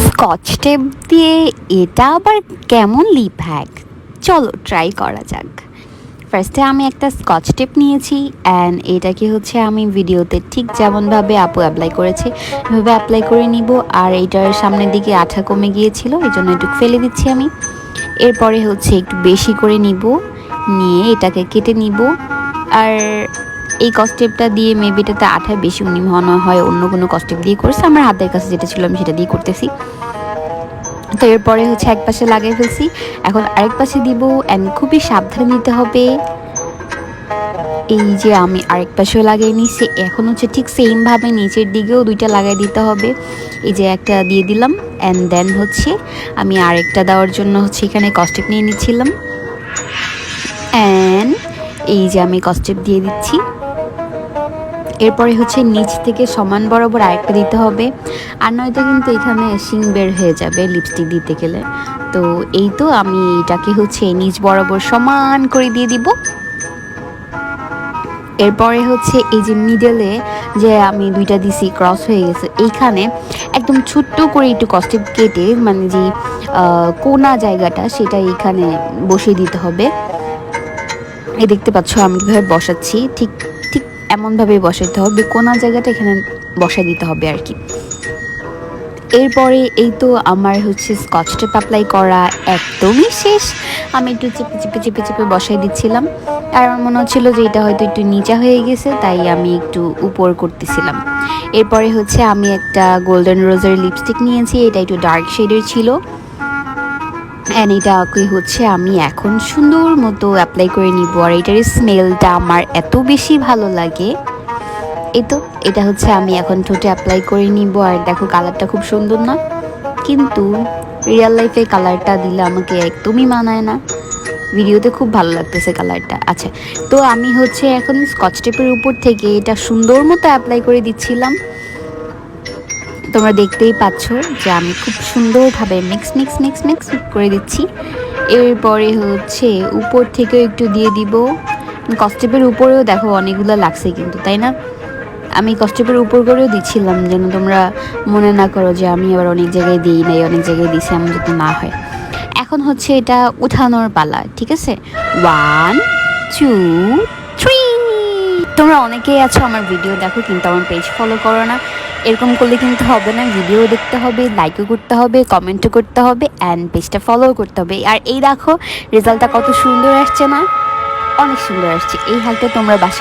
Scotch tape দিয়ে এটা আবার কেমন লিপ হ্যাক, চলো ট্রাই করা যাক। ফার্স্টে আমি একটা স্কচ টেপ নিয়েছি অ্যান্ড এটাকে হচ্ছে আমি ভিডিওতে ঠিক যেমনভাবে আপু অ্যাপ্লাই করেছে এভাবে অ্যাপ্লাই করে নিব। আর এটার সামনের দিকে আঠা কমে গিয়েছিল, এই জন্য একটু ফেলে দিচ্ছি আমি। এরপরে হচ্ছে একটু বেশি করে নিব, নিয়ে এটাকে কেটে নিব। আর এই কস্টেপটা দিয়ে মেবি এটাতে আঠা বেশি, উনি মনে হয় অন্য কোনো কস্টেপ দিয়ে করেছে, আমার হাতের কাছে যেটা ছিল আমি সেটা দিয়ে করতেছি। তো এরপরে হচ্ছে এক পাশে লাগিয়ে ফেলছি, এখন আরেক পাশে দিব অ্যান্ড খুবই সাবধানে নিতে হবে। এই যে আমি আরেক পাশেও লাগিয়ে নিচ্ছি, এখন হচ্ছে ঠিক সেমভাবে নিচের দিকেও দুইটা লাগিয়ে দিতে হবে। এই যে একটা দিয়ে দিলাম অ্যান্ড দেন হচ্ছে আমি আরেকটা দেওয়ার জন্য হচ্ছে এখানে কস্টেপ নিয়ে নিচ্ছিলাম অ্যান্ড এই যে আমি কস্টেপ দিয়ে দিচ্ছি। এরপরে হচ্ছে নিচ থেকে সমান বরাবর আরেকটা দিতে হবে, আর নয়তো কিন্তু এখানে শিং বের হয়ে যাবে লিপস্টিক দিতে গেলে। তো এই তো আমি এটাকে হচ্ছে নিচ বরাবর সমান করে দিয়ে দিব। এরপরে হচ্ছে এই যে মিডলে যে আমি দুইটা দিছি ক্রস হয়ে গেছে, এইখানে একদম ছোট্ট করে একটু কস্টেপ কেটে মানে যে কোনা জায়গাটা সেটা এইখানে বসিয়ে দিতে হবে। এই দেখতে পাচ্ছ আমি কীভাবে বসাচ্ছি, ঠিক ঠিক এমনভাবেই বসাতে হবে, কোনা জায়গাটা এখানে বসাই দিতে হবে আর কি। এরপরে এই তো আমার হচ্ছে স্কচ টেপ অ্যাপ্লাই করা একদমই শেষ। আমি একটু চেপে চেপে চেপে চেপে বসাই দিচ্ছিলাম, আর আমার মনে হচ্ছিল যে এটা হয়তো একটু নিচা হয়ে গেছে, তাই আমি একটু উপর করতেছিলাম। এরপরে হচ্ছে আমি একটা গোল্ডেন রোজের লিপস্টিক নিয়েছি, এটা একটু ডার্ক শেডের ছিল অ্যান্ড এটাকে হচ্ছে আমি এখন সুন্দর মতো অ্যাপ্লাই করে নিব। আর এটার স্মেলটা আমার এত বেশি ভালো লাগে। এই তো এটা হচ্ছে আমি এখন ঠোঁটে অ্যাপ্লাই করে নিব। আর দেখো কালারটা খুব সুন্দর না, কিন্তু রিয়েল লাইফে কালারটা দিলে আমাকে একদমই মানায় না, ভিডিওতে খুব ভালো লাগতেছে কালারটা। আচ্ছা, তো আমি হচ্ছে এখন স্কচ টেপের উপর থেকে এটা সুন্দর মতো অ্যাপ্লাই করে দিচ্ছিলাম। তোমরা দেখতেই পাচ্ছ যে আমি খুব সুন্দরভাবে মিক্স মিক্স মিক্স মিক্স করে দিচ্ছি। এরপরে হচ্ছে উপর থেকেও একটু দিয়ে দিব। কস্টেপের উপরেও দেখো অনেকগুলো লাগছে কিন্তু, তাই না? আমি কস্টেপের উপর করেও দিচ্ছিলাম, যেন তোমরা মনে না করো যে আমি আবার অনেক জায়গায় দিই নাই, অনেক জায়গায় দিছি, এমন যদি না হয়। এখন হচ্ছে এটা উঠানোর পালা, ঠিক আছে? 1 2 3। তোমরা অনেকেই আছো আমার ভিডিও দেখো কিন্তু আমার পেজ ফলো করো না। এরকম করলে কিন্তু হবে না, ভিডিও দেখতে হবে, লাইকও করতে হবে, কমেন্টও করতে হবে অ্যান্ড পেজটা ফলো করতে হবে। আর এই দেখো রেজাল্টটা কত সুন্দর আসছে না? অনেক সুন্দর আসছে। এই হালটা তোমরা বাসায়